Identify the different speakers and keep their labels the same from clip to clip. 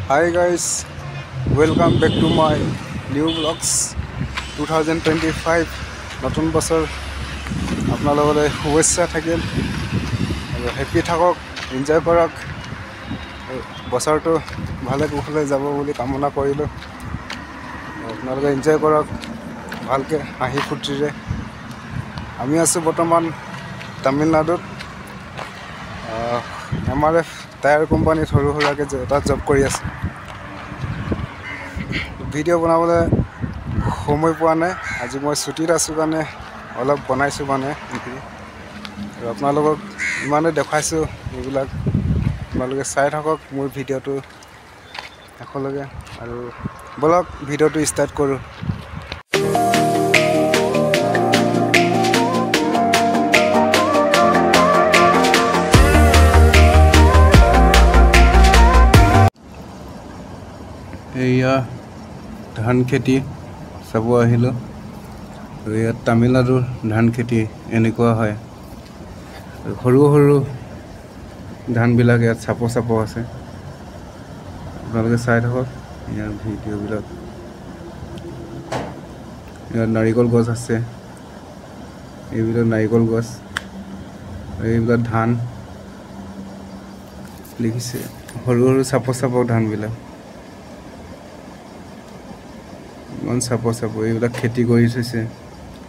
Speaker 1: Hi guys, welcome back to my new vlogs 2025 নতুন বছৰ আপোনালোকলৈ শুভেচ্ছা থাকিল আৰু হেপি থাকক এনজয় কৰক বছৰটো ভালে কুশলে যাব বুলি কামনা কৰিলোঁ আপোনালোকে এনজয় কৰক ভালকৈ হাঁহি ফূৰ্তিৰে আমি আছোঁ বৰ্তমান তামিলনাডুত MRF টায়াৰ কোম্পানীত সৰু সুৰাকৈ এটা জব কৰি আছে ভিডিঅ' বনাবলৈ সময় পোৱা নাই আজি মই ছুটিত আছোঁ কাৰণে অলপ বনাইছোঁ মানে আৰু আপোনালোকক ইমানে দেখাইছোঁ এইবিলাক আপোনালোকে চাই থাকক মোৰ ভিডিঅ'টো শেষলৈকে আৰু বলক ভিডিঅ'টো ষ্টাৰ্ট কৰোঁ এয়া ধান খেতি চাব আহিলোঁ আৰু ইয়াত তামিলনাডুৰ ধান খেতি এনেকুৱা হয় সৰু সৰু ধানবিলাক ইয়াত চাপ আছে আপোনালোকে চাই থাকক ইয়াৰ ভিডিঅ'বিলাক ইয়াত নাৰিকল গছ আছে এইবিলাক নাৰিকল গছ এইবিলাক ধান লিখিছে সৰু সৰু চাপ ধানবিলাক ইমান চাপ এইবিলাক খেতি কৰি থৈছে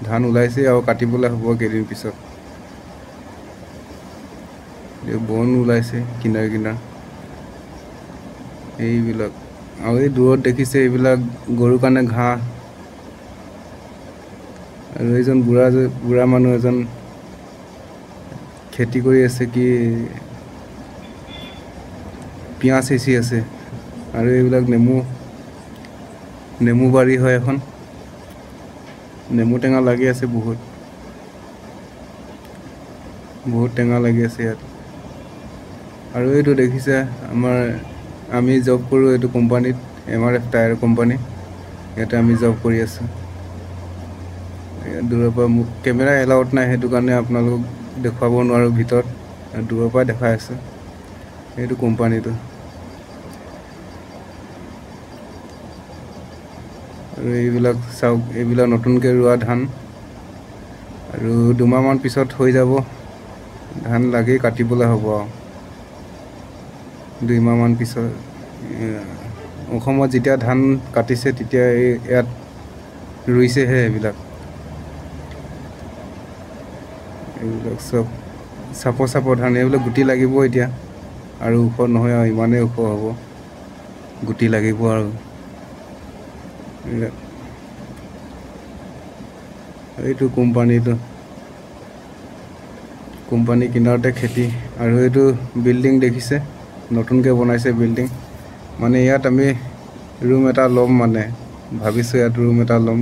Speaker 1: ধান ওলাইছে আৰু কাটিবলৈ হ'ব কেইদিন পিছত বন ওলাইছে কিনাৰ এইবিলাক আৰু এই দূৰত দেখিছে এইবিলাক গৰুৰ কাৰণে ঘাঁহ আৰু এইজন বুঢ়া মানুহ এজন খেতি কৰি আছে কি পিঁয়াজ সিঁচি আছে আৰু এইবিলাক নেমু বাৰী হয় এখন নেমু টেঙা লাগি আছে বহুত টেঙা লাগি আছে ইয়াত আৰু এইটো দেখিছে আমি জব কৰোঁ এইটো কোম্পানীত MRF টায়াৰ কোম্পানী ইয়াতে আমি জব কৰি আছোঁ দূৰৰ পৰা মোক কেমেৰা এলাউড নাই সেইটো কাৰণে আপোনালোকক দেখুৱাব নোৱাৰোঁ ভিতৰত দূৰৰ পৰা দেখাই আছোঁ এইটো কোম্পানীটো আৰু এইবিলাক চাওক এইবিলাক নতুনকৈ ৰোৱা ধান আৰু দুমাহমান পিছত হৈ যাব ধান লাগি কাটিবলৈ হ'ব আৰু 2 মাহমান পিছত অসমত যেতিয়া ধান কাটিছে তেতিয়া ইয়াত ৰুইছেহে এইবিলাক চব চাপ ধান এইবিলাক গুটি লাগিব এতিয়া আৰু ওখ নহয় আৰু ইমানেই ওখ হ'ব গুটি লাগিব আৰু এইটো কোম্পানী কিনাৰতে খেতি আৰু এইটো বিল্ডিং দেখিছে নতুনকৈ বনাইছে বিল্ডিং মানে ইয়াত আমি ৰুম এটা ল'ম মানে ভাবিছোঁ ইয়াত ৰুম এটা ল'ম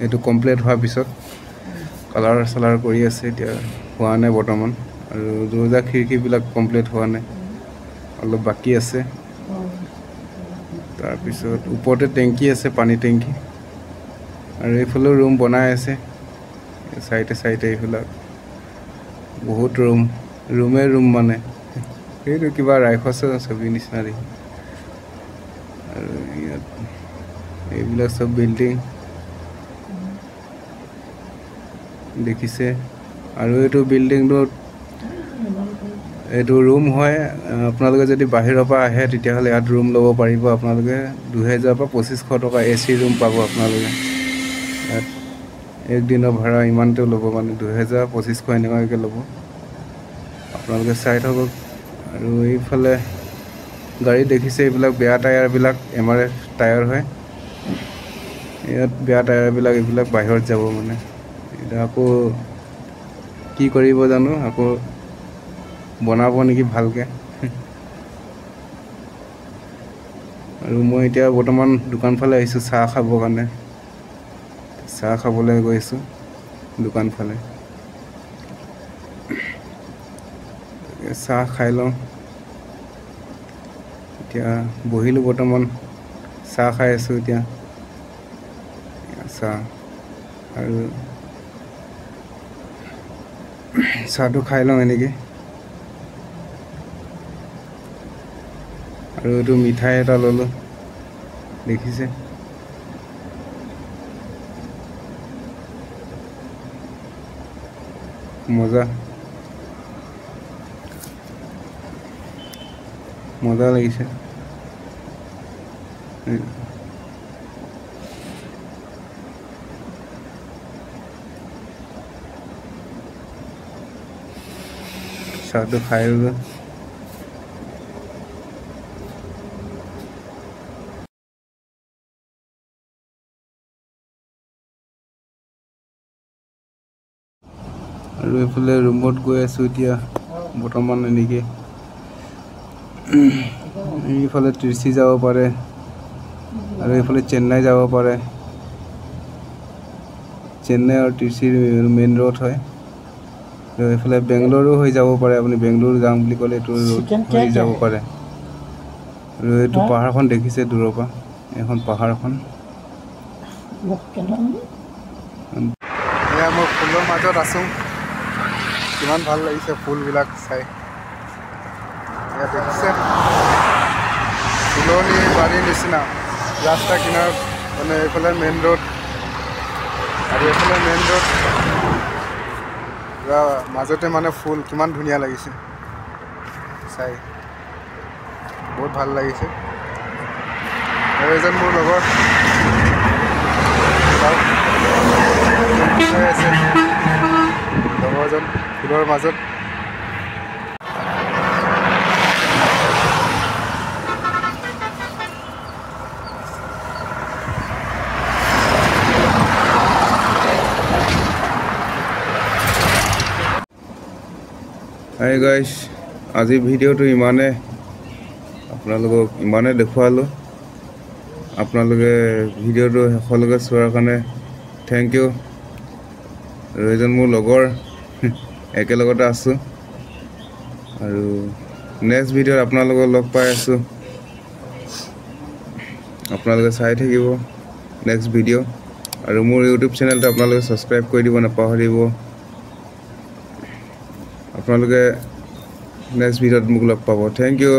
Speaker 1: এইটো কমপ্লিট হোৱাৰ পিছত কালাৰ কৰি আছে এতিয়া হোৱা নাই বৰ্তমান আৰু দৰজা খিৰিকীবিলাক কমপ্লিট হোৱা নাই অলপ বাকী আছে তাৰপিছত ওপৰতে টেংকি আছে পানী টেংকি আৰু এইফালেও ৰুম বনাই আছে চাইডে এইবিলাক বহুত ৰুম মানে সেইটো কিবা ৰাইখছে ছবি নিচিনা দেখি আৰু ইয়াত এইবিলাক চব বিল্ডিং দেখিছে আৰু এইটো বিল্ডিংটোত এইটো ৰুম হয় আপোনালোকে যদি বাহিৰৰ পৰা আহে তেতিয়াহ'লে ইয়াত ৰুম ল'ব পাৰিব আপোনালোকে 2000 পৰা 2500 টকা AC ৰুম পাব আপোনালোকে ইয়াত একদিনৰ ভাড়া ইমানটো ল'ব মানে 2000 2500 এনেকুৱাকৈ ল'ব আপোনালোকে চাই থাকক আৰু এইফালে গাড়ী দেখিছে এইবিলাক বেয়া টায়াৰবিলাক MRF টায়াৰ হয় ইয়াত বেয়া টায়াৰবিলাক এইবিলাক বাহিৰত যাব মানে এতিয়া আকৌ কি কৰিব জানো আকৌ বনাব নেকি ভালকৈ আৰু মই এতিয়া বৰ্তমান দোকান ফালে আহিছোঁ চাহ খাবৰ কাৰণে চাহ খাবলৈ গৈছোঁ দোকান ফালে চাহ খাই লওঁ এতিয়া বহিলোঁ বৰ্তমান চাহ খাই আছোঁ এতিয়া চাহ আৰু চাহটো খাই লওঁ এনেকৈ আৰু এইটো মিঠাই এটা ল'লোঁ দেখিছে মজা মজা লাগিছে চাহটো খাই ল'লোঁ আৰু এইফালে ৰুমত গৈ আছোঁ এতিয়া বৰ্তমান এনেকৈ এইফালে ত্ৰিচি যাব পাৰে আৰু এইফালে চেন্নাই যাব পাৰে চেন্নাই আৰু ত্ৰিচিৰ মেইন ৰোড হয় আৰু এইফালে বেংগলোৰো হৈ যাব পাৰে আপুনি বেংগলোৰ যাম বুলি ক'লে এইটো হৈ যাব পাৰে আৰু এইটো পাহাৰখন দেখিছে দূৰৰ পৰা এখন পাহাৰখন এয়া মই ফুলৰ মাজত আছোঁ কিমান ভাল লাগিছে ফুলবিলাক চাই এয়া দেখিছে ফুলনি বাৰীৰ নিচিনা ৰাস্তা কিনাৰত মানে এইফালে মেইন ৰোড আৰু এইফালে মেইন ৰোড মাজতে মানে ফুল কিমান ধুনীয়া লাগিছে চাই বহুত ভাল লাগিছে আৰু এজন মোৰ লগৰ আছে লগৰজন ফুলৰ মাজত হাই গাইজ আজি ভিডিঅ'টো ইমানে আপোনালোকক ইমানে দেখুৱালোঁ আপোনালোকে ভিডিঅ'টো শেষলৈকে চোৱাৰ কাৰণে থেংক ইউ আৰু এজন মোৰ লগৰ একেলগতে আছোঁ আৰু নেক্সট ভিডিঅ'ত আপোনালোকক লগ পাই আছোঁ আপোনালোকে চাই থাকিব নেক্সট ভিডিঅ' আৰু মোৰ ইউটিউব চেনেলটো আপোনালোকে ছাবস্ক্ৰাইব কৰি দিব নাপাহৰিব আপোনালোকে নেক্সট ভিডিঅ'ত মোক লগ পাব থেংক ইউ